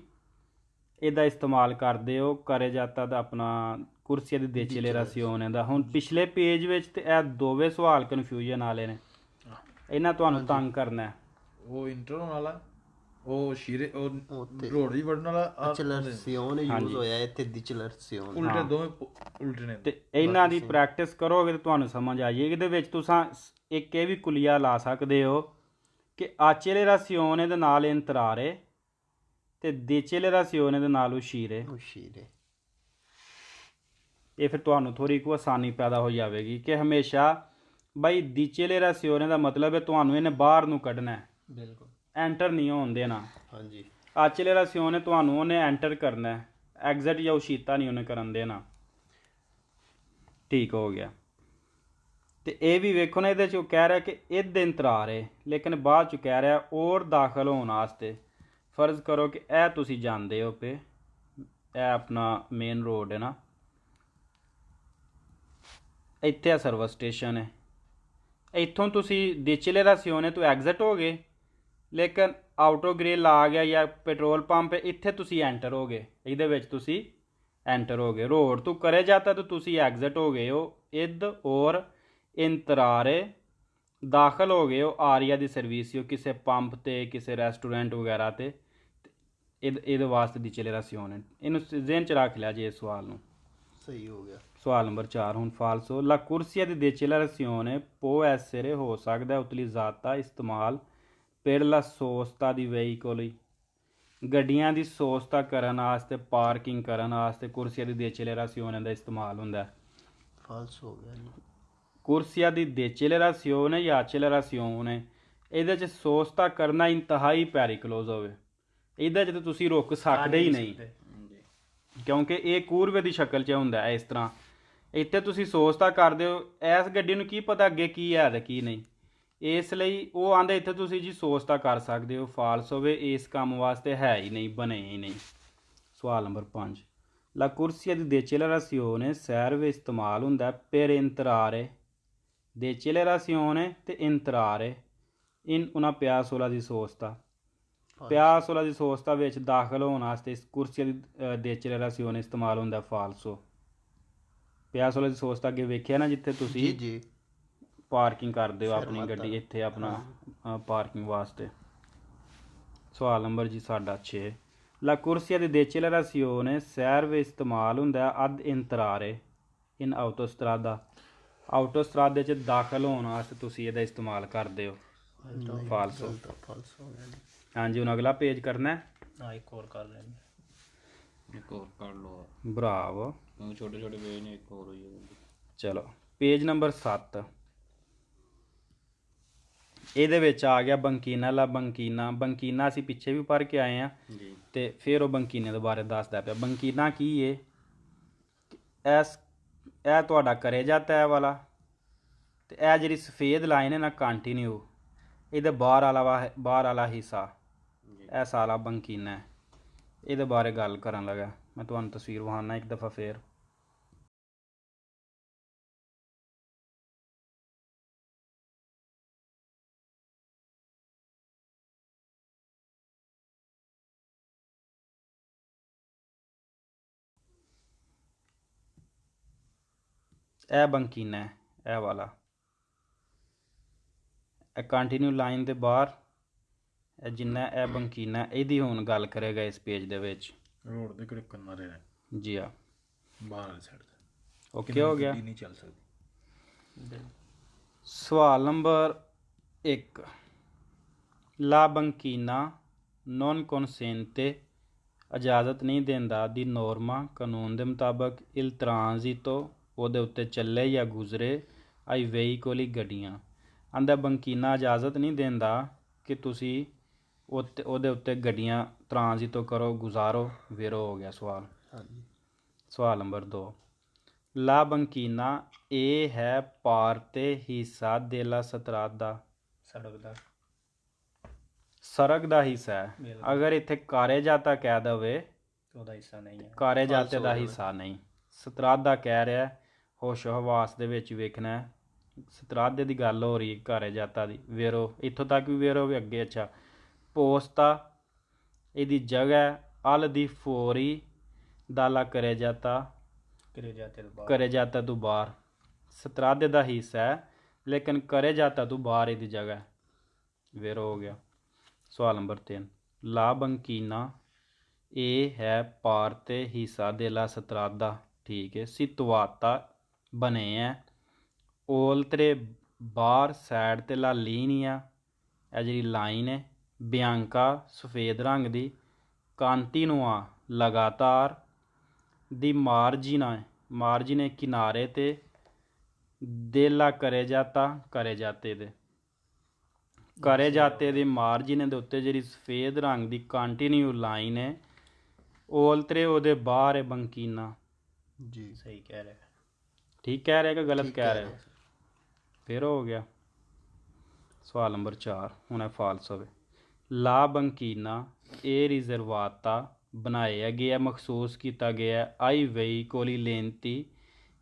ਇਹਦਾ ਇਸਤੇਮਾਲ ਕਰਦੇ ਹੋ। ਕਰੇ ਜਾਂਦਾ ਤਾਂ ਆਪਣਾ ਕੁਰਸੀਆ ਦੀ ਡੇਚੇਲੇਰਾਸੀਓਨ ਦਾ। ਹੁਣ ਪਿਛਲੇ ਪੇਜ ਵਿੱਚ ਤੇ ਇਹ ਦੋਵੇਂ ਸਵਾਲ ਕਨਫਿਊਜ਼ਨ ਵਾਲੇ ਨੇ, ਇਹਨਾਂ ਤੁਹਾਨੂੰ ਤੰਗ ਕਰਨਾ ਹੈ।
ਉਹ ਇੰਟਰ ਹੋਣ ਵਾਲਾ, ਉਹ ਸ਼ੀਰੇ ਉਹ
ਉੱਤੇ
ਰੋਡ ਦੀ ਵੜਨ ਵਾਲਾ
ਐਕਸਲਰੇਸ਼ਨ ਯੂਜ਼ ਹੋਇਆ ਇੱਥੇ ਡਿਚਲਰੇਸ਼ਨ।
ਉਲਟੇ ਦੋਵੇਂ ਉਲਟੇ ਨੇ।
ਤੇ ਇਹਨਾਂ ਦੀ ਪ੍ਰੈਕਟਿਸ ਕਰੋਗੇ ਤਾਂ ਤੁਹਾਨੂੰ ਸਮਝ ਆ ਜਾਏਗੀ। ਇਹਦੇ ਵਿੱਚ ਤੁਸੀਂ ਇੱਕ ਇਹ ਵੀ ਕੁਲੀਆ ਲਾ ਸਕਦੇ ਹੋ ਕਿ ਆਚੇਲੇਰਾਸੀਓਨ ਦੇ ਨਾਲ ਇੰਤਰਾਰੇ ਤੇ ਡੇਚੇਲੇਰਾਸੀਓਨ ਦੇ ਨਾਲ ਉਸ਼ੀਰੇ। ਇਹ ਫਿਰ ਤੁਹਾਨੂੰ ਥੋੜੀ ਕੁ ਆਸਾਨੀ ਪੈਦਾ ਹੋ ਜਾਵੇਗੀ ਕਿ ਹਮੇਸ਼ਾ ਬਈ ਡਿਚੇਲੇਰਾਸੀਓਨ ਦਾ ਮਤਲਬ ਹੈ ਤੁਹਾਨੂੰ ਇਹਨੇ ਬਾਹਰ ਨੂੰ ਕੱਢਣਾ ਹੈ,
ਬਿਲਕੁਲ
ਐਂਟਰ ਨਹੀਂ ਹੋਣ ਦੇਣਾ।
ਹਾਂਜੀ।
ਆਚੇਲੇਰਾਸੀਓਨ ਤੁਹਾਨੂੰ ਉਹਨੇ ਐਂਟਰ ਕਰਨਾ ਹੈ, ਐਗਜ਼ਿਟ ਜਾਂ ਉਸ਼ੀਤਾ ਨਹੀਂ ਉਹਨੇ ਕਰਨ ਦੇਣਾ। ਠੀਕ ਹੋ ਗਿਆ। ਤੇ ਇਹ ਵੀ ਵੇਖੋ ਨਾ, ਇਹਦੇ 'ਚ ਉਹ ਕਹਿ ਰਿਹਾ ਕਿ ਇਹਦੇ ਇੰਤਰਾਰ ਹੈ, ਲੇਕਿਨ ਬਾਅਦ 'ਚ ਕਹਿ ਰਿਹਾ ਔਰ ਦਾਖਲ ਹੋਣ ਵਾਸਤੇ। ਫਰਜ਼ ਕਰੋ ਕਿ ਇਹ ਤੁਸੀਂ ਜਾਂਦੇ ਹੋ ਪੇ, ਇਹ ਆਪਣਾ ਮੇਨ ਰੋਡ ਹੈ ਨਾ, ਇੱਥੇ ਆ ਸਰਵਿਸ ਸਟੇਸ਼ਨ ਹੈ, ਇੱਥੋਂ ਤੁਸੀਂ ਡੇਚੇਲੇਰਾਸੀਓਨ ਤੋਂ ਐਗਜ਼ਿਟ ਹੋ ਗਏ, ਲੇਕਿਨ ਆਟੋਗ੍ਰਿਲ ਆ ਗਿਆ ਜਾਂ ਪੈਟਰੋਲ ਪੰਪ ਹੈ, ਇੱਥੇ ਤੁਸੀਂ ਐਂਟਰ ਹੋ ਗਏ, ਇਹਦੇ ਵਿੱਚ ਤੁਸੀਂ ਐਂਟਰ ਹੋ ਗਏ। ਰੋਡ ਤੋਂ ਕਰੇ ਜਾਂਦਾ ਤਾਂ ਤੁਸੀਂ ਐਗਜ਼ਿਟ ਹੋ ਗਏ ਹੋ, ਇਦ ਔਰ ਇੰਤਰਾਰੇ ਦਾਖਲ ਹੋ ਗਏ ਹੋ ਆਰੀਆ ਦੀ ਸਰਵਿਸ ਹੋ ਕਿਸੇ ਪੰਪ ਤੇ, ਕਿਸੇ ਰੈਸਟੋਰੈਂਟ ਵਗੈਰਾ ਤੇ। ਇਹਦੇ ਵਾਸਤੇ ਡਿਚੇਲੇਰਾਸੀਓਨ ਹੈ, ਇਹਨੂੰ ਜ਼ਿਹਨ 'ਚ ਰੱਖ ਲਿਆ ਜੇ ਇਸ ਸਵਾਲ ਨੂੰ।
ਸਹੀ ਹੋ ਗਿਆ।
ਸਵਾਲ ਨੰਬਰ 4 ਹੁਣ ਫਾਲਸੋ। ਲਾ ਕੁਰਸੀਆ ਦੀ ਡੇਚੇਲੇਰਾਸੀਓਨ ਪੋ ਐਸਰੇ ਹੋ ਸਕਦਾ ਉਤਲੀਜ਼ਾਤਾ ਇਸਤੇਮਾਲ per la sosta di veicoli, ਗੱਡੀਆਂ ਦੀ ਸੋਸਤਾ ਕਰਨ ਵਾਸਤੇ, ਪਾਰਕਿੰਗ ਕਰਨ ਵਾਸਤੇ ਕੁਰਸੀਆ ਦੀ ਡੇਚੇਲੇਰਾਸੀਓਨ ਦਾ ਇਸਤੇਮਾਲ ਹੁੰਦਾ।
ਫਾਲਸ ਹੋ ਗਿਆ ਜੀ।
ਕੁਰਸੀਆ ਦੀ ਡੇਚੇਲੇਰਾਸੀਓਨ ਜਾਂ ਐਚੇਲੇਰਾਸੀਓਨ ਇਹਦੇ 'ਚ ਸੋਸਤਾ ਕਰਨਾ ਇੰਤਹਾਈ ਪੈਰੀਕਲੋਜ਼ ਹੋਵੇ, ਇਹਦੇ 'ਚ ਤਾਂ ਤੁਸੀਂ ਰੁਕ ਸਕਦੇ ਹੀ ਨਹੀਂ, ਕਿਉਂਕਿ ਇਹ ਕੂਰਵੇ ਦੀ ਸ਼ਕਲ 'ਚ ਹੁੰਦਾ ਹੈ। ਇਸ ਤਰ੍ਹਾਂ ਇੱਥੇ ਤੁਸੀਂ ਸੋਚਤਾ ਕਰਦੇ ਹੋ, ਇਸ ਗੱਡੀ ਨੂੰ ਕੀ ਪਤਾ ਅੱਗੇ ਕੀ ਹੈ ਤੇ ਕੀ ਨਹੀਂ, ਇਸ ਲਈ ਉਹ ਆਂਦੇ ਇੱਥੇ ਤੁਸੀਂ ਜੀ ਸੋਚਤਾ ਕਰ ਸਕਦੇ ਹੋ। ਫਾਲਸ ਹੋਵੇ, ਇਸ ਕੰਮ ਵਾਸਤੇ ਹੈ ਹੀ ਨਹੀਂ, ਬਣੇ ਹੀ ਨਹੀਂ। ਸਵਾਲ ਨੰਬਰ 5 ਲਾ ਕੁਰਸੀਆ ਦੀ ਡੇਚੇਲੇਰਾਸੀਓਨ ਸਰਵ ਇਸਤੇਮਾਲ ਹੁੰਦਾ per entrare, ਡੇਚੇਲੇਰਾਸੀਓਨ ਤੇ entrare in una piazzola di sosta, ਪਿਆਸੋਲਾ ਦੀ ਸੋਸਤਾ ਵਿੱਚ ਦਾਖਲ ਹੋਣ ਵਾਸਤੇ ਇਸ ਕੁਰਸੀਆ ਦੀ ਡੇਚੇਲੇਰਾਸੀਓਨ ਇਸਤੇਮਾਲ ਹੁੰਦਾ। ਫਾਲਸੋ। ਪਿਆਸੋਲਾ ਦੀ ਸੋਸਤਾ ਅੱਗੇ ਵੇਖਿਆ ਨਾ, ਜਿੱਥੇ ਤੁਸੀਂ
ਜੀ
ਪਾਰਕਿੰਗ ਕਰਦੇ ਹੋ ਆਪਣੀ ਗੱਡੀ, ਇੱਥੇ ਆਪਣਾ ਪਾਰਕਿੰਗ ਵਾਸਤੇ। ਸਵਾਲ ਨੰਬਰ ਜੀ ਸਾਡਾ 6 ਲਾ ਕੁਰਸੀਆ ਦੀ ਡੇਚੇਲੇਰਾਸੀਓਨ ਸਰਵ ਇਸਤੇਮਾਲ ਹੁੰਦਾ ਅਦ ਇੰਤਰਾਰੇ ਇਨ ਆਟੋਸਟਰਾਦਾ, ਆਟੋਸਟਰਾਦੇ 'ਚ ਦਾਖਲ ਹੋਣ ਵਾਸਤੇ ਤੁਸੀਂ ਇਹਦਾ ਇਸਤੇਮਾਲ ਕਰਦੇ ਹੋ। ਫਾਲਸੋ।
ਫਾਲਸ ਹੋ ਗਿਆ ਜੀ।
ਹਾਂਜੀ ਹੁਣ ਅਗਲਾ ਪੇਜ ਕਰਨਾ ਹੈ।
ਹਾਂ, ਇੱਕ ਹੋਰ ਕਰ ਲੈਂਦੇ।
ਇੱਕ ਹੋਰ ਕਰ ਲਓ,
ਬਰਾਵੋ।
ਛੋਟੇ ਛੋਟੇ ਪੇਜ ਨੇ, ਇੱਕ ਹੋਰ ਹੋਈ ਹੈ।
ਚਲੋ ਪੇਜ ਨੰਬਰ 7 ਇਹਦੇ ਵਿੱਚ ਆ ਗਿਆ ਬੰਕੀਨਾ ਲਾ ਬੰਕੀਨਾ। ਬੰਕੀਨਾ ਅਸੀਂ ਪਿੱਛੇ ਵੀ ਪੜ੍ਹ ਕੇ ਆਏ ਹਾਂ
ਜੀ,
ਤੇ ਫਿਰ ਉਹ ਬੰਕੀਨੇ ਦੇ ਬਾਰੇ ਦੱਸਦਾ ਪਿਆ। ਬੰਕੀਨਾ ਕੀ ਹੈ? ਇਹ ਤੁਹਾਡਾ ਕਰੇ ਜਾਂਦਾ ਹੈ ਵਾਲਾ, ਤੇ ਇਹ ਜਿਹੜੀ ਸਫੇਦ ਲਾਈਨ ਹੈ ਨਾ ਕੰਟੀਨਿਊ, ਇਹਦੇ ਬਾਹਰ ਵਾਲਾ ਹਿੱਸਾ ਇਹ ਸਾਰਾ ਬੰਕੀਨਾ ਹੈ। ਇਹਦੇ ਬਾਰੇ ਗੱਲ ਕਰਨ ਲੱਗਾ ਮੈਂ, ਤੁਹਾਨੂੰ ਤਸਵੀਰ ਵਿਖਾਉਣਾ ਇੱਕ ਦਫਾ ਫੇਰ। ਇਹ ਬੰਕੀਨਾ ਹੈ, ਇਹ ਵਾਲਾ, ਇਹ ਕੰਟੀਨਿਊ ਲਾਈਨ ਦੇ ਬਾਹਰ ਇਹ ਜਿੰਨਾ ਇਹ ਬੰਕੀਨਾ, ਇਹਦੀ ਹੁਣ ਗੱਲ ਕਰੇਗਾ ਇਸ ਪੇਜ ਦੇ ਵਿੱਚ।
ਰੋਡ ਦੇ ਕਿਹੜੇ ਕਿਨਾਰੇ ਨੇ?
ਜੀ ਹਾਂ,
ਬਾਹਰ ਵਾਲੀ ਸਾਈਡ ਤੇ
ਓਕੇ ਹੋ ਗਿਆ।
ਨਹੀਂ ਚੱਲ ਸਕਦੀ।
ਸਵਾਲ ਨੰਬਰ 1 ਲਾ ਬੰਕੀਨਾ ਨੋਨ ਕੌਨਸੈਂਟੇ ਇਜਾਜ਼ਤ ਨਹੀਂ ਦਿੰਦਾ ਦੀ ਨੋਰਮਾ ਕਾਨੂੰਨ ਦੇ ਮੁਤਾਬਕ ਇਲ ਟਰਾਂਜ਼ਿਟੋ ਉਹਦੇ ਉੱਤੇ ਚੱਲੇ ਜਾਂ ਗੁਜ਼ਰੇ ਆਈ ਵਹੀਕੋਲੀ ਗੱਡੀਆਂ ਆਂਦਾ ਬੰਕੀਨਾ ਇਜਾਜ਼ਤ ਨਹੀਂ ਦਿੰਦਾ ਕਿ ਤੁਸੀਂ ਉਹਦੇ ਉੱਤੇ ਗੱਡੀਆਂ ਟ੍ਰਾਂਜ਼ਿਟੋ ਕਰੋ, ਗੁਜ਼ਾਰੋ। ਵੇਰੋ ਹੋ ਗਿਆ ਸਵਾਲ।
ਹਾਂਜੀ।
ਸਵਾਲ ਨੰਬਰ 2, ਲਾ ਬੰਕੀਨਾ ਇਹ ਹੈ parte ਹਿੱਸਾ della strada, ਸੜਕ ਦਾ ਹਿੱਸਾ ਹੈ।
ਬਿਲਕੁਲ।
ਅਗਰ ਇੱਥੇ ਕਾਰੇਜਾਤਾ ਕਹਿ ਦਵੇ,
ਉਹਦਾ ਹਿੱਸਾ ਨਹੀਂ ਹੈ।
ਕਾਰੇਜਾਤੇ ਦਾ ਹਿੱਸਾ ਨਹੀਂ। ਸਤਰਾਦਾ ਕਹਿ ਰਿਹਾ, ਹੋਸ਼ੋ ਹਵਾਸ ਦੇ ਵਿੱਚ ਵੇਖਣਾ ਹੈ। ਸਤਰਾਦੇ ਦੀ ਗੱਲ ਹੋ ਰਹੀ ਹੈ, ਕਾਰੇਜਾਤਾ ਦੀ। ਵੇਰੋ ਇੱਥੋਂ ਤੱਕ ਵੀ ਵੇਰੋ ਵੀ ਅੱਗੇ। ਅੱਛਾ, ਪੋਸਤਾ ਇਹਦੀ ਜਗ੍ਹਾ, ਅਲ ਦੀ ਫੋਰੀ ਦਾਲਾ ਕਰੇਜਾਤਾ, ਕਰੇਜਾਤਾ ਤੋਂ ਬਾਹਰ। ਸਤਰਾਦੇ ਦਾ ਹਿੱਸਾ ਹੈ ਲੇਕਿਨ ਕਰੇਜਾਤਾ ਤੋਂ ਬਾਹਰ ਇਹਦੀ ਜਗ੍ਹਾ। ਵੇਰੋ ਹੋ ਗਿਆ। ਸਵਾਲ ਨੰਬਰ 3, ਲਾ ਬੰਕੀਨਾ ਇਹ ਹੈ parte ਹਿੱਸਾ della strada, ਠੀਕ ਹੈ। ਸਿਤਵਾਤਾ ਬਣੇ ਹੈ oltre ਬਾਹਰ ਸਾਈਡ ਤੇ ਲਾ ਲੀਨੀਆ, ਇਹ ਜਿਹੜੀ ਲਾਈਨ ਹੈ। ਬਿਆੰਕਾ ਸਫੇਦ ਰੰਗ ਦੀ, ਕਾਂਟੀਨੂਆ ਲਗਾਤਾਰ, ਦੀ ਮਾਰਜਿਨੇ ਕਿਨਾਰੇ ਤੇ, ਦੇਲਾ ਕਰੇਜਾਤਾ ਕਰੇਜਾਤੇ ਦੇ। ਕਰੇਜਾਤੇ ਦੇ ਮਾਰਜਿਨ ਦੇ ਉੱਤੇ ਜਿਹੜੀ ਸਫੇਦ ਰੰਗ ਦੀ ਕੰਟੀਨਿਊ ਲਾਈਨ ਹੈ, oltre ਉਹਦੇ ਬਾਹਰ ਹੈ ਬੰਕੀਨਾ।
ਜੀ
ਸਹੀ ਕਹਿ ਰਿਹਾ।
ਠੀਕ ਕਹਿ ਰਿਹਾ ਕਿ ਗਲਤ ਕਹਿ ਰਿਹਾ? ਫਿਰ ਹੋ ਗਿਆ। ਸਵਾਲ ਨੰਬਰ 4 ਹੁਣ ਇਹ ਫਾਲਸ ਹੋਵੇ। ਲਾ ਬੰਕੀਨਾ ਇਹ ਰਿਜ਼ਰਵਾਤਾ ਬਣਾਇਆ ਗਿਆ, ਮਖਸੂਸ ਕੀਤਾ ਗਿਆ ਆਈ ਵਹੀਕੋਲੀ ਲੇਨਤੀ,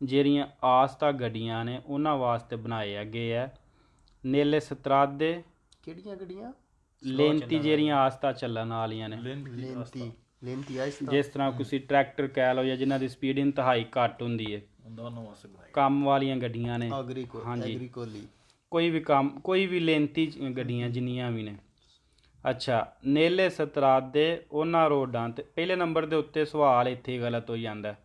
ਜਿਹੜੀਆਂ ਆਸਤਾ ਗੱਡੀਆਂ ਨੇ ਉਹਨਾਂ ਵਾਸਤੇ ਬਣਾਇਆ ਗਿਆ। ਨੇਲੇ ਸਤਰਾਦੇ
ਕਿਹੜੀਆਂ ਗੱਡੀਆਂ?
ਲੇਨਤੀ ਜਿਹੜੀਆਂ ਆਸਤਾ ਚੱਲਣ ਵਾਲੀਆਂ ਨੇ।
ਲੇਨਤੀ ਆਇਸਤਾ।
ਜਿਸ ਤਰ੍ਹਾਂ ਤੁਸੀਂ ਟਰੈਕਟਰ ਕਹਿ ਲਓ ਜਾਂ ਜਿਨ੍ਹਾਂ ਦੀ ਸਪੀਡ ਇੰਤਹਾਈ ਘੱਟ ਹੁੰਦੀ ਹੈ,
ਦੋਨੋਂ ਵਾਸਤੇ ਬਣਾਏ।
ਕੰਮ ਵਾਲੀਆਂ ਗੱਡੀਆਂ ਨੇ। ਹਾਂਜੀ,
ਐਗਰੀਕੋਲੀ
ਕੋਈ ਵੀ ਕੰਮ, ਕੋਈ ਵੀ ਲੇਨਤੀ ਗੱਡੀਆਂ ਜਿੰਨੀਆਂ ਵੀ ਨੇ। ਅੱਛਾ, ਨੇਲੇ ਸਤਰਾਦੇ ਉਹਨਾਂ ਰੋਡਾਂ ਤੇ। ਪਹਿਲੇ ਨੰਬਰ ਦੇ ਉੱਤੇ ਸਵਾਲ ਇੱਥੇ ਗਲਤ ਹੋ ਜਾਂਦਾ,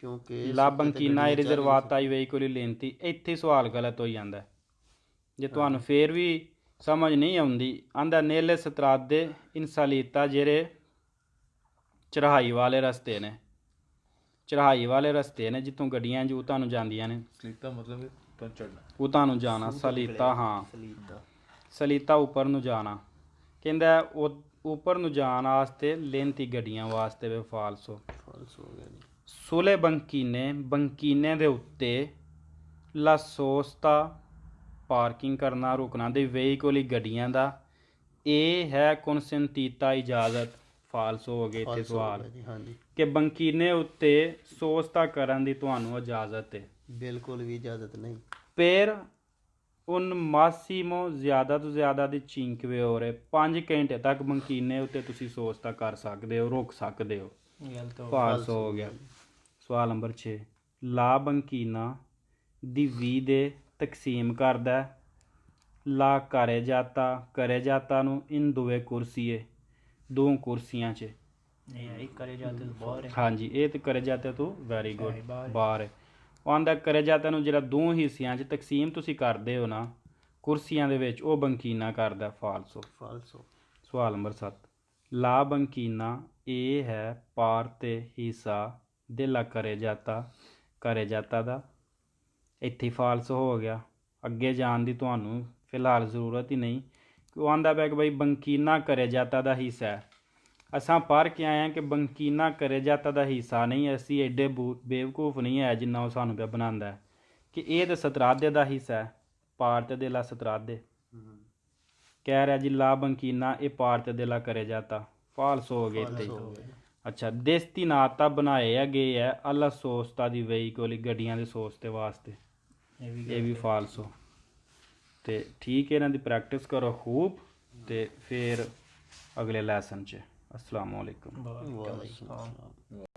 ਕਿਉਂਕਿ
ਲਾ ਬੰਕੀਨਾ ਰਿਜ਼ਰਵਾਤਾ ਆਈ ਵਹੀਕੋਲੀ ਲੇਨਤੀ, ਇੱਥੇ ਸਵਾਲ ਗਲਤ ਹੋ ਜਾਂਦਾ। ਜੇ ਤੁਹਾਨੂੰ ਫੇਰ ਵੀ ਸਮਝ ਨਹੀਂ ਆਉਂਦੀ, ਆਂਦਾ ਨੇਲੇ ਸਤਰਾਦੇ ਇਨਸਾਲੀਤਾ, ਜਿਹੜੇ ਚੜ੍ਹਾਈ ਵਾਲੇ ਰਸਤੇ ਨੇ। ਚੜ੍ਹਾਈ ਵਾਲੇ ਰਸਤੇ ਨੇ ਜਿੱਥੋਂ ਗੱਡੀਆਂ ਜੂ ਤੁਹਾਨੂੰ ਜਾਂਦੀਆਂ ਨੇ।
ਸਲੀਤਾ ਮਤਲਬ ਤਾਂ ਚੜਨਾ,
ਉਹ ਤੁਹਾਨੂੰ ਜਾਣਾ ਸਲੀਤਾ। ਹਾਂ, ਸਲੀਤਾ ਉੱਪਰ ਨੂੰ ਜਾਣਾ। ਕਹਿੰਦਾ ਉਹ ਉੱਪਰ ਨੂੰ ਜਾਣ ਵਾਸਤੇ ਲੇਨਤੀ ਗੱਡੀਆਂ ਵਾਸਤੇ ਵੀ ਫਾਲਸ ਹੋ ਗਿਆ ਜੀ। ਸੁਲੇ ਬੰਕੀਨੇ ਦੇ ਉੱਤੇ ਲਾ ਸੋਸਤਾ ਪਾਰਕਿੰਗ ਕਰਨਾ, ਰੁਕਣਾ ਦੇ ਵਹੀਕੋਲੀ ਗੱਡੀਆਂ ਦਾ। ਇਹ ਹੈ ਕਨਸੈਂਟੀਤਾ ਇਜਾਜ਼ਤ। ਫਾਲਸ ਹੋ ਗਏ ਇੱਥੇ ਸਵਾਲ ਕਿ ਬੰਕੀਨੇ ਉੱਤੇ ਸੋਸਤਾ ਕਰਨ ਦੀ ਤੁਹਾਨੂੰ ਇਜਾਜ਼ਤ ਹੈ।
ਬਿਲਕੁਲ ਵੀ ਇਜਾਜ਼ਤ ਨਹੀਂ।
ਪਰ ਉਨ ਮਾਸੀਮੋ ਜ਼ਿਆਦਾ ਤੋਂ ਜ਼ਿਆਦਾ ਦੀ 5 ਓਰੇ 5 ਘੰਟੇ ਤੱਕ ਬੰਕੀਨੇ ਉੱਤੇ ਤੁਸੀਂ ਸੋਸਤਾ ਕਰ ਸਕਦੇ ਹੋ, ਰੁਕ ਸਕਦੇ ਹੋ। ਫਾਲਸ ਹੋ ਗਿਆ। ਸਵਾਲ ਨੰਬਰ 6, ਲਾ ਬੰਕੀਨਾ ਦੀ 20 ਦੇ ਤਕਸੀਮ ਕਰਦਾ। ਲਾ ਕਰੇਜਾਤਾ ਨੂੰ ਇਨ ਦੋਵੇਂ ਕੁਰਸੀਏ, ਦੋ ਕੁਰਸੀਆਂ 'ਚ। ਹਾਂਜੀ, ਇਹ ਤੇ ਕਰੇਜਾਤੇ ਤੋਂ ਵੈਰੀ ਗੁੱਡ ਬਾਹਰ ਹੈ। ਉਹ ਆਂਦਾ ਕਰੇਜਾਤੇ ਨੂੰ ਜਿਹੜਾ ਦੋ ਹਿੱਸਿਆਂ 'ਚ ਤਕਸੀਮ ਤੁਸੀਂ ਕਰਦੇ ਹੋ ਨਾ ਕੁਰਸੀਆਂ ਦੇ ਵਿੱਚ, ਉਹ ਬੰਕੀਨਾ ਕਰਦਾ। ਫਾਲਸੋ। ਸਵਾਲ ਨੰਬਰ 7, ਲਾ ਬੰਕੀਨਾ ਇਹ ਹੈ parte ਹਿੱਸਾ della ਕਰੇਜਾਤਾ ਦਾ। ਇੱਥੇ ਫਾਲਸ ਹੋ ਗਿਆ। ਅੱਗੇ ਜਾਣ ਦੀ ਤੁਹਾਨੂੰ ਫਿਲਹਾਲ ਜ਼ਰੂਰਤ ਹੀ ਨਹੀਂ। ਉਹ ਆਂਦਾ ਪਿਆ ਕਿ ਬਈ ਬੰਕੀਨਾ ਕਰੇਜਾਤਾ ਦਾ ਹਿੱਸਾ ਹੈ। ਅਸਾਂ ਪੜ੍ਹ ਕੇ ਆਏ ਹਾਂ ਕਿ ਬੰਕੀਨਾ ਕਰੇਜਾਤਾ ਦਾ ਹਿੱਸਾ ਨਹੀਂ। ਅਸੀਂ ਐਡੇ ਬੇਵਕੂਫ ਨਹੀਂ ਹੈ ਜਿੰਨਾ ਉਹ ਸਾਨੂੰ ਪਿਆ ਬਣਾਉਂਦਾ ਹੈ ਕਿ ਇਹ ਤਾਂ ਸਤਰਾਦੇ ਦਾ ਹਿੱਸਾ ਹੈ, parte della strada। ਕਹਿ ਰਿਹਾ ਜੀ ਲਾ ਬੰਕੀਨਾ ਇਹ parte della ਕਰੇਜਾਤਾ। ਫਾਲਸ ਹੋ ਗਏ ਇੱਥੇ। ਅੱਛਾ, ਦੇਸਤੀਨਾਤਾ ਬਣਾਏ ਗਏ ਹੈ ਅਲਾ ਸੋਸਤਾ ਦੀ ਵਹੀਕੋਲੀ, ਗੱਡੀਆਂ ਦੇ ਸੋਸਤੇ ਵਾਸਤੇ। ਇਹ ਵੀ ਫਾਲਸ ਹੋ। ਤੇ ਠੀਕ ਹੈ, ਇਹਨਾਂ ਦੀ ਪ੍ਰੈਕਟਿਸ ਕਰੋ ਖੂਬ ਤੇ ਫਿਰ ਅਗਲੇ ਲੈਸਨ 'ਚ। अस्सलाम वालेकुम।